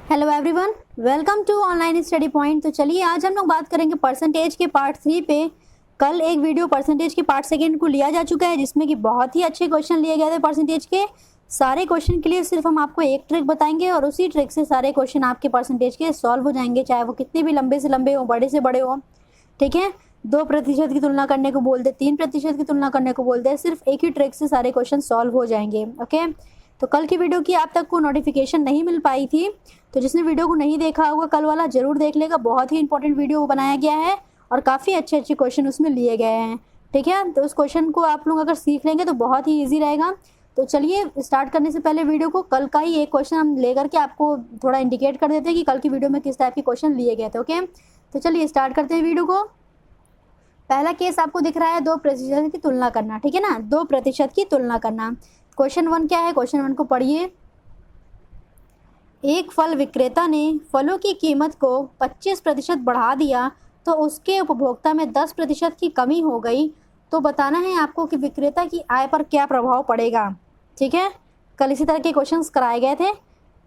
Hello everyone, welcome to online study point. तो चलिए आज हम लोग बात करेंगे परसेंटेज के पार्ट 3 पे। कल एक वीडियो परसेंटेज के पार्ट सेकंड को लिया जा चुका है जिसमें कि बहुत ही अच्छे क्वेश्चन लिए गए थे परसेंटेज के। सारे क्वेश्चन के लिए सिर्फ हम आपको एक ट्रिक बताएंगे और उसी ट्रिक से सारे क्वेश्चन आपके परसेंटेज के सॉल्व हो जाएंगे, चाहे वो कितने भी लंबे से लंबे हो, बड़े से बड़े हो। ठीक है, 2% की तुलना करने को बोलते, 3% की तुलना करने को बोलते हैं, सिर्फ एक ही ट्रिक से सारे क्वेश्चन सॉल्व हो जाएंगे। ओके, तो कल की वीडियो की आप तक को नोटिफिकेशन नहीं मिल पाई थी, तो जिसने वीडियो को नहीं देखा होगा कल वाला जरूर देख लेगा। बहुत ही इंपॉर्टेंट वीडियो बनाया गया है और काफ़ी अच्छे अच्छे क्वेश्चन उसमें लिए गए हैं। ठीक है, तो उस क्वेश्चन को आप लोग अगर सीख लेंगे तो बहुत ही ईजी रहेगा। तो चलिए स्टार्ट करने से पहले वीडियो को कल का ही एक क्वेश्चन हम लेकर के आपको थोड़ा इंडिकेट कर देते हैं कि कल की वीडियो में किस टाइप के क्वेश्चन लिए गए थे। ओके, तो चलिए स्टार्ट करते हैं वीडियो को। पहला केस आपको दिख रहा है 2% की तुलना करना। ठीक है ना, 2% की तुलना करना। क्वेश्चन 1 क्या है, क्वेश्चन 1 को पढ़िए। एक फल विक्रेता ने फलों की कीमत को 25% बढ़ा दिया तो उसके उपभोक्ता में 10% की कमी हो गई। तो बताना है आपको कि विक्रेता की आय पर क्या प्रभाव पड़ेगा। ठीक है, कल इसी तरह के क्वेश्चंस कराए गए थे,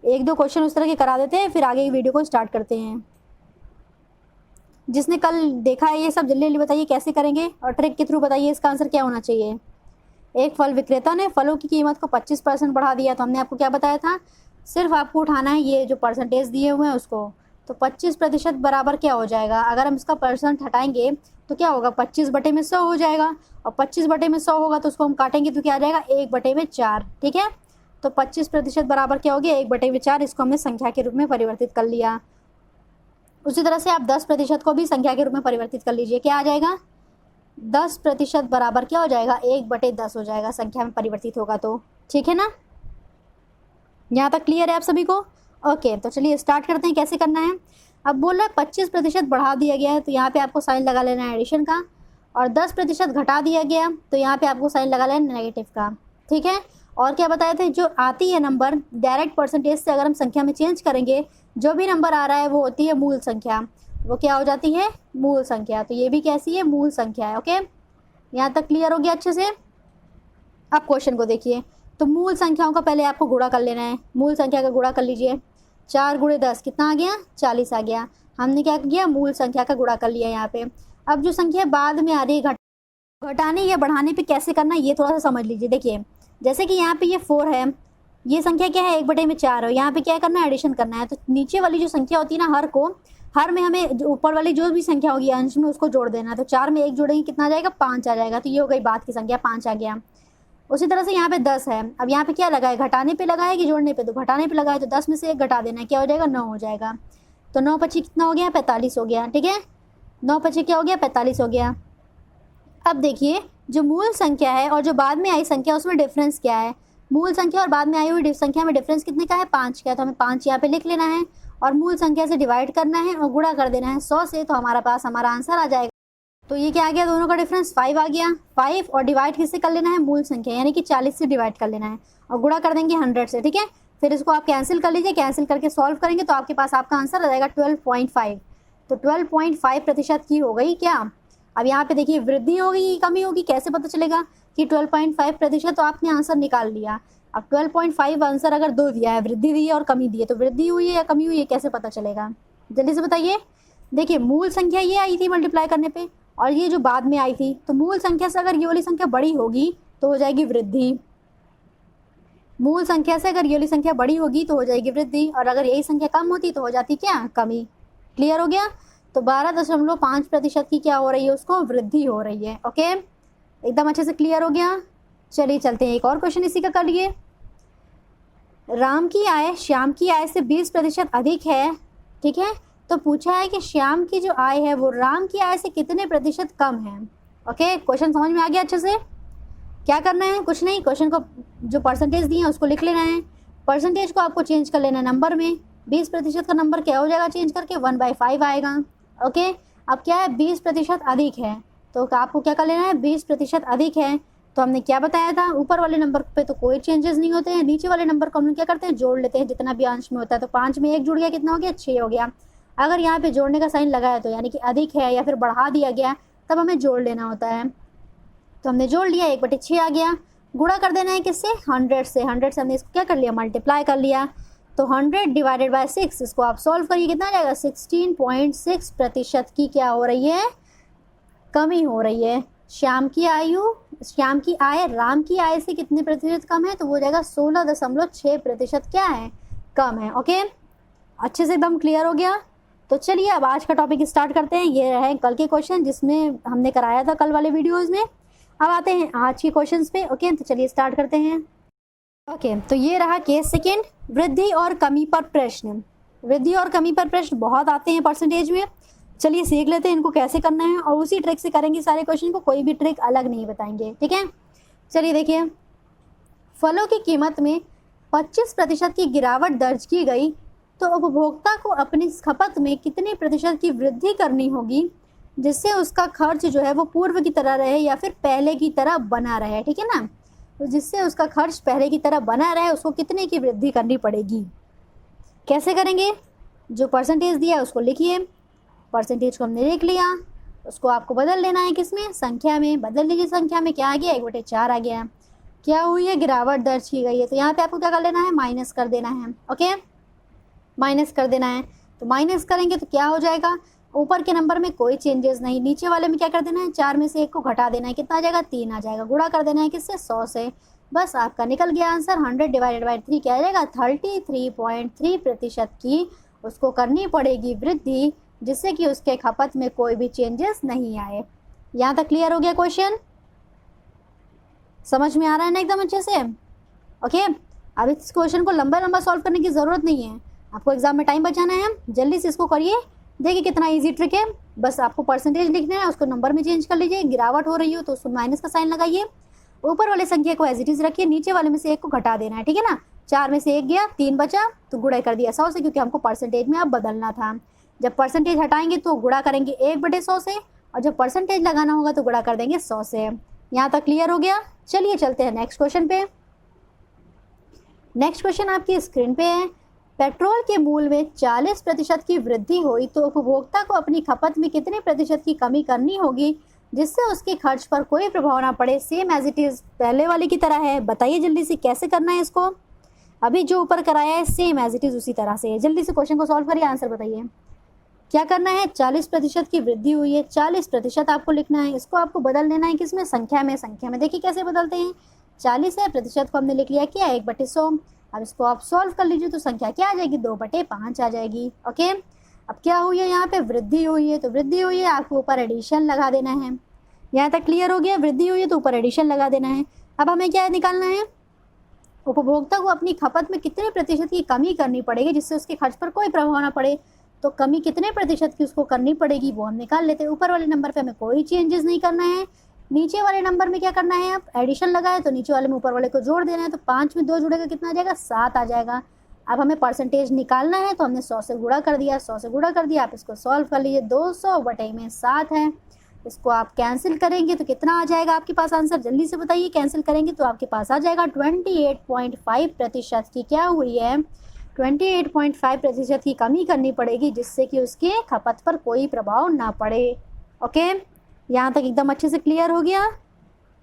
एक दो क्वेश्चन उस तरह के करा देते हैं, फिर आगे की वीडियो को स्टार्ट करते हैं। जिसने कल देखा है ये सब जल्दी जल्दी बताइए कैसे करेंगे और ट्रिक के थ्रू बताइए इसका आंसर क्या होना चाहिए। एक फल विक्रेता ने फलों की कीमत को 25% बढ़ा दिया, तो हमने आपको क्या बताया था, सिर्फ आपको उठाना है ये जो परसेंटेज दिए हुए हैं उसको। तो 25% बराबर क्या हो जाएगा, अगर हम इसका परसेंट हटाएंगे तो क्या होगा, 25/100 हो जाएगा। और 25/100 होगा तो उसको हम काटेंगे तो क्या आ जाएगा, 1/4। ठीक है, तो 25% बराबर क्या हो गया, 1/4। इसको हमने संख्या के रूप में परिवर्तित कर लिया। उसी तरह से आप 10% को भी संख्या के रूप में परिवर्तित कर लीजिए, क्या आ जाएगा, 10% बराबर क्या हो जाएगा, 1/10 हो जाएगा संख्या में परिवर्तित होगा तो। ठीक है ना, यहाँ तक क्लियर है आप सभी को। ओके, तो चलिए स्टार्ट करते हैं कैसे करना है। अब बोल रहा है 25% बढ़ा दिया गया है तो यहाँ पे आपको साइन लगा लेना है एडिशन का, और 10% घटा दिया गया तो यहाँ पे आपको साइन लगा लेना है नेगेटिव का। ठीक है, और क्या बताए थे, जो आती है नंबर डायरेक्ट परसेंटेज से अगर हम संख्या में चेंज करेंगे, जो भी नंबर आ रहा है वो होती है मूल संख्या, वो क्या हो जाती है, मूल संख्या। तो ये भी कैसी है, मूल संख्या है। ओके, यहाँ तक क्लियर हो गया अच्छे से। अब क्वेश्चन को देखिए, तो मूल संख्याओं का पहले आपको गुणा कर लेना है। मूल संख्या का गुणा कर लीजिए, 4 × 10 कितना आ गया, 40 आ गया। हमने क्या किया, मूल संख्या का गुणा कर लिया यहाँ पे। अब जो संख्या बाद में आ रही है घटाने या बढ़ाने पे कैसे करना है ये थोड़ा सा समझ लीजिए। देखिए जैसे कि यहाँ पे ये 4 है, ये संख्या क्या है, 1/4 है। यहाँ पे क्या करना है, एडिशन करना है। तो नीचे वाली जो संख्या होती है ना, हर में हमें ऊपर वाली जो भी संख्या होगी अंश में उसको जोड़ देना है। तो 4 में 1 जोड़ेंगे कितना आ जाएगा, 5 आ जाएगा। तो ये हो गई बाद की संख्या, 5 आ गया। उसी तरह से यहाँ पे 10 है, अब यहाँ पे क्या लगाए, घटाने पे लगाए कि जोड़ने पे, तो घटाने पे लगाए। तो 10 में से 1 घटा देना है, क्या हो जाएगा, 9 हो जाएगा। तो 9 × 25 कितना हो गया, 45 हो गया। ठीक है, 9 × 25 क्या हो गया, 45 हो गया। अब देखिए जो मूल संख्या है और जो बाद में आई संख्या उसमें डिफरेंस क्या है, मूल संख्या और बाद में आई हुई संख्या में डिफरेंस कितने का है, 5 का है। तो हमें 5 यहाँ पे लिख लेना है और मूल संख्या से डिवाइड करना है और गुणा कर देना है 100 से, तो हमारा पास हमारा आंसर आ जाएगा। तो ये क्या आ गया, दोनों का डिफरेंस 5 आ गया। 5 और डिवाइड किससे कर लेना है, मूल संख्या यानी कि 40 से डिवाइड कर लेना है और गुणा कर देंगे 100 से। ठीक है, फिर इसको आप कैंसिल कर लीजिए, कैंसिल करके सॉल्व करेंगे तो आपके पास आपका आंसर आ जाएगा 12.5। तो 12.5% की हो गई क्या। अब यहाँ पे देखिए वृद्धि होगी कमी होगी, कैसे पता चलेगा कि 12.5%, तो आपने आंसर निकाल लिया। अब 12.5 आंसर अगर दो दिया है, वृद्धि दी है और कमी दी है, तो वृद्धि हुई है या कमी हुई है कैसे पता चलेगा, जल्दी से बताइए। देखिए मूल संख्या ये आई थी मल्टीप्लाई करने पे और ये जो बाद में आई थी, तो मूल संख्या से अगर ये वाली संख्या बड़ी होगी तो हो जाएगी वृद्धि, मूल संख्या से अगर ये वाली संख्या बड़ी होगी तो हो जाएगी वृद्धि, और अगर यही संख्या कम होती तो हो जाती क्या, कमी। क्लियर हो गया। तो 12.5% की क्या हो रही है, उसको वृद्धि हो रही है। ओके, एकदम अच्छे से क्लियर हो गया। चलिए चलते हैं एक और क्वेश्चन इसी का कर लिए। राम की आय श्याम की आय से 20% अधिक है। ठीक है, तो पूछा है कि श्याम की जो आय है वो राम की आय से कितने प्रतिशत कम है। ओके, क्वेश्चन समझ में आ गया अच्छे से। क्या करना है, कुछ नहीं, क्वेश्चन को जो परसेंटेज दिए हैं उसको लिख लेना है। परसेंटेज को आपको चेंज कर लेना है नंबर में। 20% का नंबर क्या हो जाएगा चेंज करके, 1/5 आएगा। ओके, अब क्या है, 20% अधिक है, तो आपको क्या कर लेना है, 20% अधिक है। तो हमने क्या बताया था, ऊपर वाले नंबर पे तो कोई चेंजेस नहीं होते हैं, नीचे वाले नंबर को हम क्या करते हैं, जोड़ लेते हैं जितना भी अंश में होता है। तो 5 में 1 जुड़ गया, कितना हो गया, 6 हो गया। अगर यहाँ पे जोड़ने का साइन लगाया तो यानी कि अधिक है या फिर बढ़ा दिया गया, तब हमें जोड़ लेना होता है। तो हमने जोड़ लिया, 1/6 आ गया। गुणा कर देना है किससे, 100 से। 100 से हमने इसको क्या कर लिया, मल्टीप्लाई कर लिया। तो 100 डिवाइडेड बाय 6, इसको आप सॉल्व करिए, कितना आ जाएगा? 16.6% की क्या हो रही है? कमी हो रही है। श्याम की आय राम की आय से कितने प्रतिशत कम है? तो वो हो जाएगा 16.6% क्या है? कम है। ओके, अच्छे से एकदम क्लियर हो गया। तो चलिए अब आज का टॉपिक स्टार्ट करते हैं। ये है कल के क्वेश्चन जिसमें हमने कराया था कल वाले वीडियोज़ में। अब आते हैं आज के क्वेश्चंस पे। ओके, तो चलिए स्टार्ट करते हैं। ओके, तो ये रहा केस सेकेंड, वृद्धि और कमी पर प्रश्न। वृद्धि और कमी पर प्रश्न बहुत आते हैं परसेंटेज में। चलिए सीख लेते हैं इनको कैसे करना है, और उसी ट्रिक से करेंगे सारे क्वेश्चन को, कोई भी ट्रिक अलग नहीं बताएंगे। ठीक है, चलिए देखिए, फलों की कीमत में 25% की गिरावट दर्ज की गई तो उपभोक्ता को अपनी खपत में कितने प्रतिशत की वृद्धि करनी होगी जिससे उसका खर्च जो है वो पूर्व की तरह रहे या फिर पहले की तरह बना रहे। ठीक है ना, तो जिससे उसका खर्च पहले की तरह बना रहे उसको कितने की वृद्धि करनी पड़ेगी। कैसे करेंगे? जो परसेंटेज दिया है उसको लिखिए। परसेंटेज को हमने लिख लिया, उसको आपको बदल लेना है, किसमें? संख्या में। बदल लीजिए, संख्या में क्या आ गया? 1/4 आ गया। क्या हुई है? गिरावट दर्ज की गई है। तो यहाँ पे आपको क्या कर लेना है? माइनस कर देना है। ओके, माइनस कर देना है। तो माइनस करेंगे तो क्या हो जाएगा? ऊपर के नंबर में कोई चेंजेस नहीं, नीचे वाले में क्या कर देना है? 4 में से 1 को घटा देना है। कितना आ जाएगा? 3 आ जाएगा। गुणा कर देना है किससे? 100 से। बस आपका निकल गया आंसर। 100 डिवाइडेड बाई 3 क्या आ जाएगा? 33.3% की उसको करनी पड़ेगी वृद्धि, जिससे कि उसके खपत में कोई भी चेंजेस नहीं आए। यहाँ तक क्लियर हो गया क्वेश्चन? समझ में आ रहा है ना एकदम अच्छे से? ओके, अब इस क्वेश्चन को लंबा लंबा सॉल्व करने की ज़रूरत नहीं है, आपको एग्जाम में टाइम बचाना है। जल्दी से इसको करिए, देखिए कितना इजी ट्रिक है। बस आपको परसेंटेज लिखना है, उसको नंबर में चेंज कर लीजिए। गिरावट हो रही हो तो उसको माइनस का साइन लगाइए। ऊपर वाले संख्या को एज इट इज रखिए, नीचे वाले में से 1 को घटा देना है। ठीक है ना, 4 में से 1 गया, 3 बचा, तो गुणा कर दिया 100 से, क्योंकि हमको परसेंटेज में अब बदलना था। जब परसेंटेज हटाएंगे तो गुणा करेंगे 1/100 से, और जब परसेंटेज लगाना होगा तो गुणा कर देंगे 100 से। यहाँ तक क्लियर हो गया? चलिए चलते हैं नेक्स्ट क्वेश्चन पे। नेक्स्ट क्वेश्चन आपकी स्क्रीन पे है। पेट्रोल के मूल्य में 40% की वृद्धि हुई तो उपभोक्ता को अपनी खपत में कितने प्रतिशत की कमी करनी होगी जिससे उसके खर्च पर कोई प्रभाव ना पड़े? सेम एज इट इज़ पहले वाले की तरह है। बताइए जल्दी से कैसे करना है इसको। अभी जो ऊपर कराया है सेम एज इट इज़ उसी तरह से है। जल्दी से क्वेश्चन को सॉल्व करिए, आंसर बताइए। क्या करना है? 40% की वृद्धि हुई है, 40% आपको लिखना है। इसको आपको बदल देना है किसमें? संख्या में। संख्या में देखिए कैसे बदलते हैं। 40 है, प्रतिशत को हमने लिख लिया क्या? 1/100। अब इसको आप सॉल्व कर लीजिए तो संख्या क्या आ जाएगी? 2/5 आ जाएगी। ओके, अब क्या हुई है? यहाँ पे वृद्धि हुई है, तो वृद्धि हुई है आपको ऊपर एडिशन लगा देना है। यहाँ तक क्लियर हो गया? वृद्धि हुई है तो ऊपर एडिशन लगा देना है। अब हमें क्या निकालना है? उपभोक्ता को अपनी खपत में कितने प्रतिशत की कमी करनी पड़ेगी जिससे उसके खर्च पर कोई प्रभाव ना पड़े। तो कमी कितने प्रतिशत की उसको करनी पड़ेगी वो हम निकाल लेते हैं। ऊपर वाले नंबर पे हमें कोई चेंजेस नहीं करना है। नीचे वाले नंबर में क्या करना है? आप एडिशन लगाए तो नीचे वाले में ऊपर वाले को जोड़ देना है। तो 5 में 2 जुड़ेगा, कितना आ जाएगा? 7 आ जाएगा। अब हमें परसेंटेज निकालना है तो हमने 100 से गुणा कर दिया। 100 से गुणा कर दिया, आप इसको सॉल्व कर लीजिए। 200/7 है। इसको आप कैंसिल करेंगे तो कितना आ जाएगा आपके पास आंसर? जल्दी से बताइए। कैंसिल करेंगे तो आपके पास आ जाएगा 28.5% की क्या हुई है? 28.5% की कमी करनी पड़ेगी जिससे कि उसके खपत पर कोई प्रभाव ना पड़े। ओके, यहाँ तक एकदम अच्छे से क्लियर हो गया?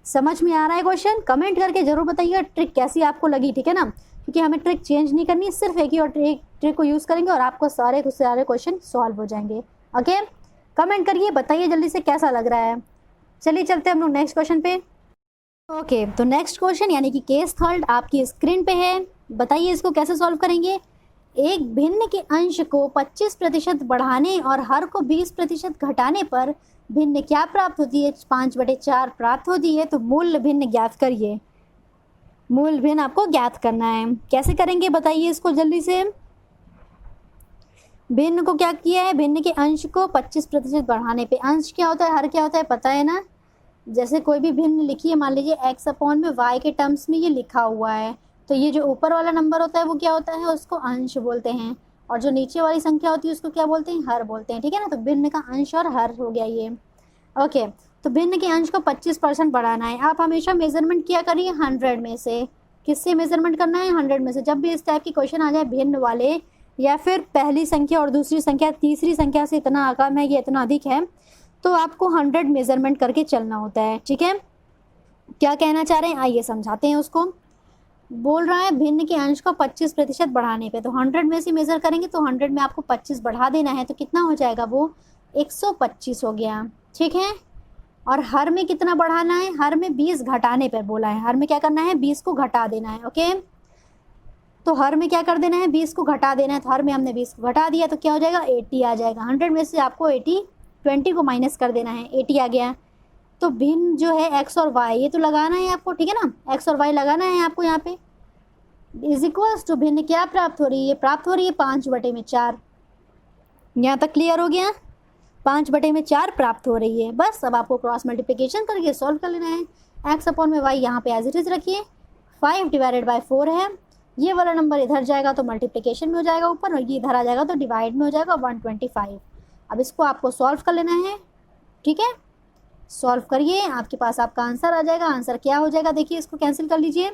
समझ में आ रहा है क्वेश्चन? कमेंट करके जरूर बताइएगा ट्रिक कैसी आपको लगी। ठीक है ना, क्योंकि हमें ट्रिक चेंज नहीं करनी, सिर्फ एक ही और ट्रिक को यूज़ करेंगे और आपको सारे क्वेश्चन सॉल्व हो जाएंगे। ओके, कमेंट करिए, बताइए जल्दी से कैसा लग रहा है। चलिए चलते हैं हम लोग नेक्स्ट क्वेश्चन पे। ओके, तो नेक्स्ट क्वेश्चन यानी कि केस थर्ड आपकी स्क्रीन पे है। बताइए इसको कैसे सॉल्व करेंगे। एक भिन्न के अंश को 25% बढ़ाने और हर को 20% घटाने पर भिन्न क्या प्राप्त होती है? 5/4 प्राप्त होती है। तो मूल भिन्न ज्ञात करिए। मूल भिन्न आपको ज्ञात करना है। कैसे करेंगे बताइए इसको जल्दी से। भिन्न को क्या किया है? भिन्न के अंश को 25% बढ़ाने पे, अंश क्या होता है, हर क्या होता है, पता है ना। जैसे कोई भी भिन्न लिखिए, मान लीजिए x/y के टर्म्स में ये लिखा हुआ है, तो ये जो ऊपर वाला नंबर होता है वो क्या होता है? उसको अंश बोलते हैं, और जो नीचे वाली संख्या होती है उसको क्या बोलते हैं? हर बोलते हैं। ठीक है ना, तो भिन्न का अंश और हर हो गया ये। ओके, तो भिन्न के अंश को 25% बढ़ाना है। आप हमेशा मेजरमेंट किया करिए 100 में से। किससे मेजरमेंट करना है? 100 में से। जब भी इस टाइप की क्वेश्चन आ जाए भिन्न वाले, या फिर पहली संख्या और दूसरी संख्या तीसरी संख्या से इतना कम है या इतना अधिक है, तो आपको 100 मेजरमेंट करके चलना होता है। ठीक है, क्या कहना चाह रहे हैं आइए समझाते हैं उसको। बोल रहा है भिन्न के अंश को 25% बढ़ाने पे, तो 100 में से मेज़र करेंगे तो 100 में आपको 25 बढ़ा देना है, तो कितना हो जाएगा वो 125 हो गया। ठीक है, और हर में कितना बढ़ाना है, हर में 20 घटाने पर बोला है, हर में क्या करना है 20 को घटा देना है। ओके, तो हर में क्या कर देना है 20 को घटा देना है, तो हर में हमने 20 को घटा दिया तो क्या हो जाएगा 80 आ जाएगा। 100 में से आपको 80 20 को माइनस कर देना है, 80 आ गया। तो भिन्न जो है x और y ये तो लगाना है आपको, ठीक है ना, x और y लगाना है आपको यहाँ पे। इज इक्वल्स टू भिन्न क्या प्राप्त हो रही है, ये प्राप्त हो रही है 5/4। यहाँ तक क्लियर हो गया, 5/4 प्राप्त हो रही है। बस अब आपको क्रॉस मल्टीप्लिकेशन करके सॉल्व कर लेना है। x अपॉन में y यहाँ पे एज इट इज़ रखिए, 5/4 है, ये वाला नंबर इधर जाएगा तो मल्टीप्लिकेशन में हो जाएगा ऊपर, और ये इधर आ जाएगा तो डिवाइड में हो जाएगा 125। अब इसको आपको सॉल्व कर लेना है। ठीक है, सॉल्व करिए, आपके पास आपका आंसर आ जाएगा। आंसर क्या हो जाएगा देखिए, इसको कैंसिल कर लीजिए,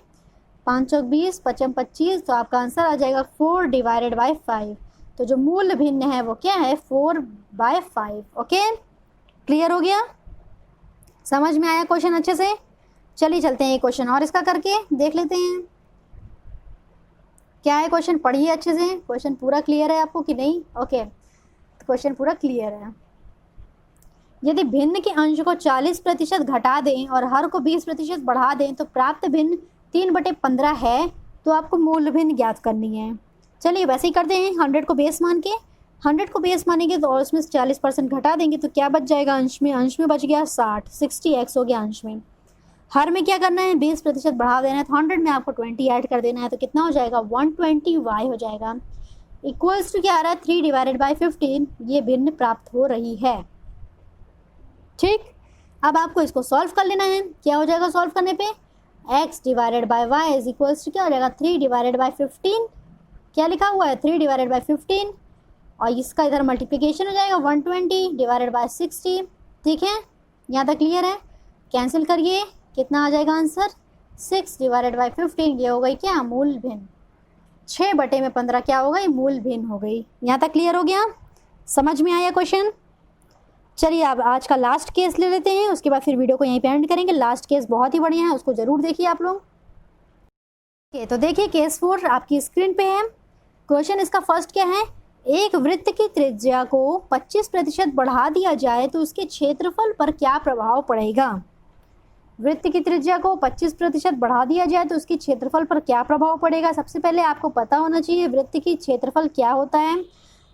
5 चौक 20, 5 25, तो आपका आंसर आ जाएगा 4/5। तो जो मूल भिन्न है वो क्या है 4/5। ओके, क्लियर हो गया, समझ में आया क्वेश्चन अच्छे से। चलिए चलते हैं एक क्वेश्चन और इसका करके देख लेते हैं क्या है क्वेश्चन। पढ़िए अच्छे से, क्वेश्चन पूरा क्लियर है आपको कि नहीं। ओके, तो क्वेश्चन पूरा क्लियर है। यदि भिन्न के अंश को 40% घटा दें और हर को 20% बढ़ा दें तो प्राप्त भिन्न 3/15 है, तो आपको मूल भिन्न ज्ञात करनी है। चलिए वैसे ही करते हैं, 100 को बेस मान के, 100 को बेस मानेंगे तो और उसमें 40% घटा देंगे तो क्या बच जाएगा अंश में बच गया 60x हो गया अंश में। हर में क्या करना है 20% बढ़ा देना है, तो 100 में आपको 20 ऐड कर देना है, तो कितना हो जाएगा 120y हो जाएगा। इक्वल्स टू क्या आ रहा है 3/15, ये भिन्न प्राप्त हो रही है। ठीक, अब आपको इसको सॉल्व कर लेना है। क्या हो जाएगा सॉल्व करने पे, x/y इज इक्वल्स टू क्या हो जाएगा 3/15, क्या लिखा हुआ है 3/15, और इसका इधर मल्टीप्लिकेशन हो जाएगा 120/60। ठीक है, यहाँ तक क्लियर है। कैंसिल करिए, कितना आ जाएगा आंसर 6/15, ये हो गई क्या मूल भिन्न। 6/15 क्या हो गई मूल भिन्न हो गई। यहाँ तक क्लियर हो गया, समझ में आया क्वेश्चन। चलिए अब आज का लास्ट केस ले लेते हैं, उसके बाद फिर वीडियो को यहीं पे एंड करेंगे। लास्ट केस बहुत ही बढ़िया है, उसको ज़रूर देखिए आप लोग। ओके, तो देखिए केस 4 आपकी स्क्रीन पे है। क्वेश्चन इसका फर्स्ट क्या है, एक वृत्त की त्रिज्या को 25% बढ़ा दिया जाए तो उसके क्षेत्रफल पर क्या प्रभाव पड़ेगा। वृत्त की त्रिज्या को 25% बढ़ा दिया जाए तो उसके क्षेत्रफल पर क्या प्रभाव पड़ेगा। सबसे पहले आपको पता होना चाहिए वृत्त की क्षेत्रफल क्या होता है।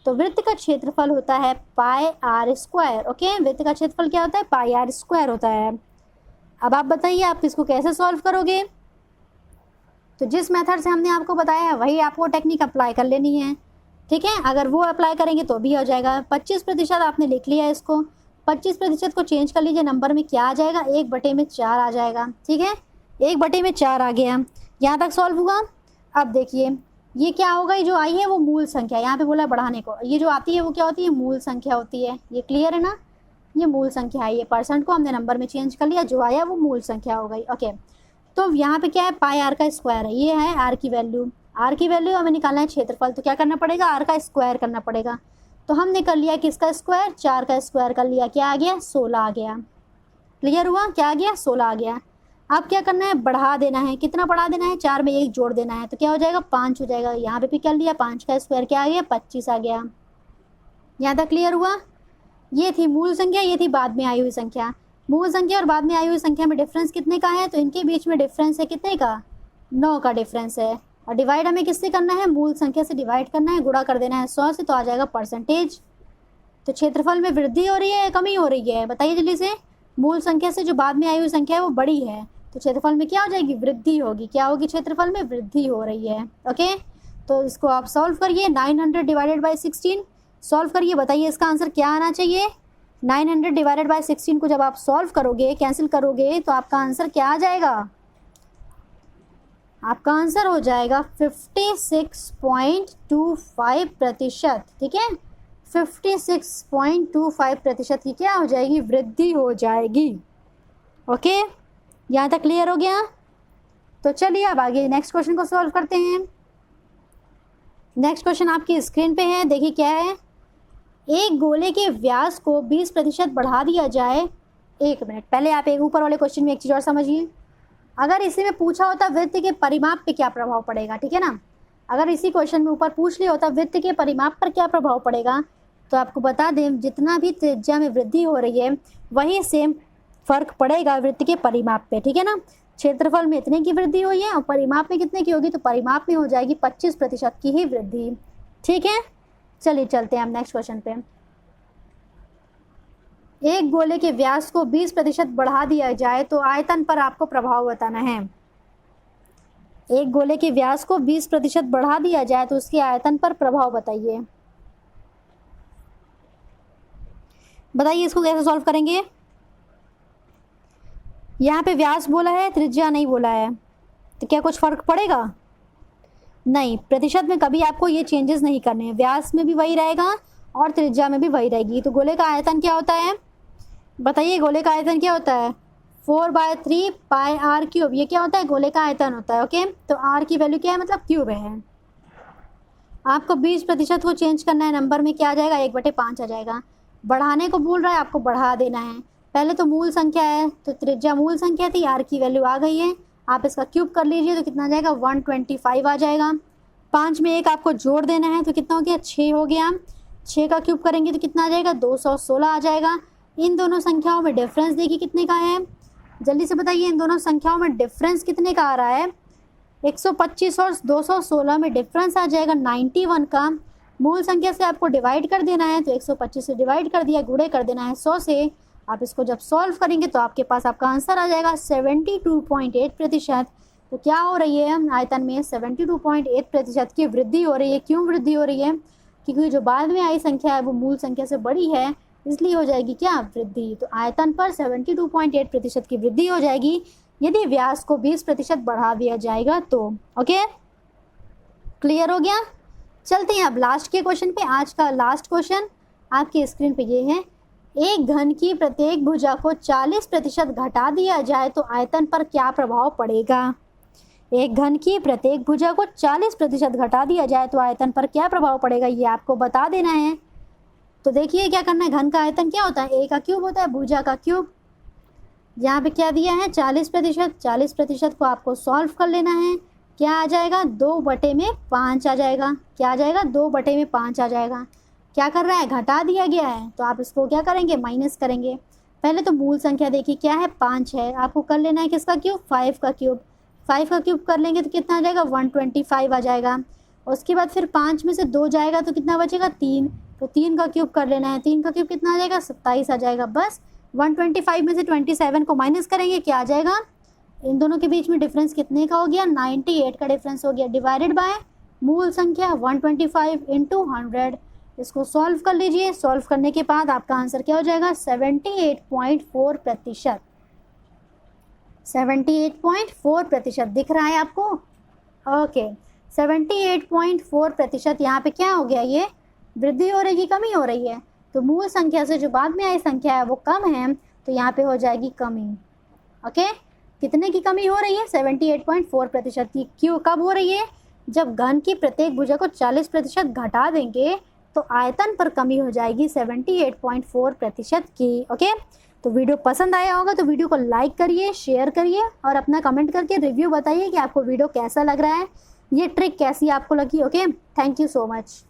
तो वृत्त का क्षेत्रफल होता है πr²। ओके, वृत्त का क्षेत्रफल क्या होता है πr² होता है। अब आप बताइए आप इसको कैसे सॉल्व करोगे। तो जिस मेथड से हमने आपको बताया है वही आपको टेक्निक अप्लाई कर लेनी है। ठीक है, अगर वो अप्लाई करेंगे तो भी हो जाएगा। 25% आपने लिख लिया है, इसको 25% को चेंज कर लीजिए, नंबर में क्या आ जाएगा 1/4 आ जाएगा। ठीक है, 1/4 आ गया। यहाँ तक सॉल्व हुआ। अब देखिए ये क्या होगा, ये जो आई है वो मूल संख्या, यहाँ पे बोला बढ़ाने को, ये जो आती है वो क्या होती है मूल संख्या होती है। ये क्लियर है ना, ये मूल संख्या है। ये परसेंट को हमने नंबर में चेंज कर लिया, जो आया वो मूल संख्या हो गई। ओके, तो यहाँ पे क्या है πr² है, ये है r की वैल्यू। r की वैल्यू हमें निकालना है क्षेत्रफल, तो क्या करना पड़ेगा r का स्क्वायर करना पड़ेगा। तो हमने कर लिया किसका स्क्वायर, 4 का स्क्वायर कर लिया, क्या आ गया 16 आ गया। क्लियर हुआ, क्या आ गया 16 आ गया। अब क्या करना है बढ़ा देना है, कितना बढ़ा देना है 4 में 1 जोड़ देना है, तो क्या हो जाएगा 5 हो जाएगा। यहाँ पे भी कर लिया 5 का स्क्वायर क्या आ गया 25 आ गया। यहाँ तक क्लियर हुआ। ये थी मूल संख्या, ये थी बाद में आई हुई संख्या। मूल संख्या और बाद में आई हुई संख्या में डिफरेंस कितने का है, तो इनके बीच में डिफरेंस है कितने का 9 का डिफरेंस है। और डिवाइड हमें किससे करना है मूल संख्या से डिवाइड करना है, गुणा कर देना है 100 से, तो आ जाएगा परसेंटेज। तो क्षेत्रफल में वृद्धि हो रही है या कमी हो रही है बताइए जल्दी से। मूल संख्या से जो बाद में आई हुई संख्या है वो बड़ी है, तो क्षेत्रफल में क्या हो जाएगी वृद्धि होगी। क्या होगी क्षेत्रफल में वृद्धि हो रही है। ओके, तो इसको आप सॉल्व करिए, 900 डिवाइडेड बाई 16 सॉल्व करिए, बताइए इसका आंसर क्या आना चाहिए। 900 डिवाइडेड बाई 16 को जब आप सॉल्व करोगे कैंसिल करोगे तो आपका आंसर क्या आ जाएगा, आपका आंसर हो जाएगा 56.25%। ठीक है, 56.25% की क्या हो जाएगी वृद्धि हो जाएगी। ओके, यहाँ तक क्लियर हो गया। तो चलिए अब आगे नेक्स्ट क्वेश्चन को सॉल्व करते हैं। नेक्स्ट क्वेश्चन आपकी स्क्रीन पे है, देखिए क्या है। एक गोले के व्यास को 20% बढ़ा दिया जाए। एक मिनट पहले आप एक ऊपर वाले क्वेश्चन में एक चीज़ और समझिए। अगर इसी में पूछा होता वृत्त के परिमाप पे क्या प्रभाव पड़ेगा, ठीक है ना, अगर इसी क्वेश्चन में ऊपर पूछ लिया होता वृत्त के परिमाप पर क्या प्रभाव पड़ेगा, तो आपको बता दें जितना भी त्रिज्या में वृद्धि हो रही है वही सेम फर्क पड़ेगा वृत्त के परिमाप पे, ठीक है ना। क्षेत्रफल में इतने की वृद्धि हुई है और परिमाप में कितने की होगी, तो परिमाप में हो जाएगी 25% की ही वृद्धि, ठीक है। चलिए चलते हैं हम नेक्स्ट क्वेश्चन पे। एक गोले के व्यास को 20% बढ़ा दिया जाए तो आयतन पर आपको प्रभाव बताना है। एक गोले के व्यास को 20% बढ़ा दिया जाए तो उसके आयतन पर प्रभाव बताइए। बताइए इसको कैसे सॉल्व करेंगे। यहाँ पे व्यास बोला है, त्रिज्या नहीं बोला है, तो क्या कुछ फर्क पड़ेगा? नहीं, प्रतिशत में कभी आपको ये चेंजेस नहीं करने हैं, व्यास में भी वही रहेगा और त्रिज्या में भी वही रहेगी। तो गोले का आयतन क्या होता है, बताइए गोले का आयतन क्या होता है, 4/3 पाई आर क्यूब। ये क्या होता है, गोले का आयतन होता है, ओके। तो आर की वैल्यू क्या है, मतलब क्यूब है। आपको 20% को चेंज करना है, नंबर में क्या आ जाएगा, 1/5 आ जाएगा। बढ़ाने को बोल रहा है, आपको बढ़ा देना है। पहले तो मूल संख्या है, तो त्रिज्या मूल संख्या थी, आर की वैल्यू आ गई है, आप इसका क्यूब कर लीजिए तो कितना आ जाएगा, 125 आ जाएगा। 5 में 1 आपको जोड़ देना है तो कितना हो गया, 6 हो गया। 6 का क्यूब करेंगे तो कितना आ जाएगा, 216 आ जाएगा। इन दोनों संख्याओं में डिफरेंस देखिए कितने का है, जल्दी से बताइए इन दोनों संख्याओं में डिफरेंस कितने का आ रहा है। 125 और 216 में डिफरेंस आ जाएगा 91 का। मूल संख्या से आपको डिवाइड कर देना है, तो 125 से डिवाइड कर दिया, गुणे कर देना है 100 से। आप इसको जब सॉल्व करेंगे तो आपके पास आपका आंसर आ जाएगा 72.8%। तो क्या हो रही है, आयतन में 72.8% की वृद्धि हो रही है। क्यों वृद्धि हो रही है, क्योंकि जो बाद में आई संख्या है वो मूल संख्या से बड़ी है, इसलिए हो जाएगी क्या, वृद्धि। तो आयतन पर 72.8% की वृद्धि हो जाएगी यदि व्यास को 20% बढ़ा दिया जाएगा तो। ओके, क्लियर हो गया। चलते हैं अब लास्ट के क्वेश्चन पे। आज का लास्ट क्वेश्चन आपकी स्क्रीन पे ये है, एक घन की प्रत्येक भुजा को 40% घटा दिया जाए तो आयतन पर क्या प्रभाव पड़ेगा। एक घन की प्रत्येक भुजा को 40% घटा दिया जाए तो आयतन पर क्या प्रभाव पड़ेगा, ये आपको बता देना है। तो देखिए क्या करना है, घन का आयतन क्या होता है, ए का क्यूब होता है, भुजा का क्यूब। यहाँ पे क्या दिया है, 40%। 40% को आपको सॉल्व कर लेना है, क्या आ जाएगा, 2/5 आ जाएगा। क्या आ जाएगा, 2/5 आ जाएगा। क्या कर रहा है, घटा दिया गया है, तो आप इसको क्या करेंगे, माइनस करेंगे। पहले तो मूल संख्या देखिए क्या है, 5 है, आपको कर लेना है किसका क्यूब, 5 का क्यूब। 5 का क्यूब कर लेंगे तो कितना आ जाएगा, 125 आ जाएगा। उसके बाद फिर 5 में से 2 जाएगा तो कितना बचेगा, 3। तो 3 का क्यूब कर लेना है, 3 का क्यूब कितना आ जाएगा, 27 आ जाएगा। बस 125 में से 27 को माइनस करेंगे, क्या आ जाएगा, इन दोनों के बीच में डिफरेंस कितने का हो गया, 98 का डिफरेंस हो गया, डिवाइडेड बाय मूल संख्या 125 इंटू 100। इसको सॉल्व कर लीजिए, सॉल्व करने के बाद आपका आंसर क्या हो जाएगा, 78.4%। 78.4% दिख रहा है आपको, ओके। 78.4% यहाँ पे क्या हो गया, ये वृद्धि हो रही है, कमी हो रही है। तो मूल संख्या से जो बाद में आई संख्या है वो कम है, तो यहाँ पे हो जाएगी कमी। ओके, कितने की कमी हो रही है, 78.4% की। क्यों, कब हो रही है, जब घन की प्रत्येक भुजा को 40% घटा देंगे तो आयतन पर कमी हो जाएगी 78.4% की। ओके, तो वीडियो पसंद आया होगा तो वीडियो को लाइक करिए, शेयर करिए और अपना कमेंट करके रिव्यू बताइए कि आपको वीडियो कैसा लग रहा है, ये ट्रिक कैसी आपको लगी। Okay, thank you so much.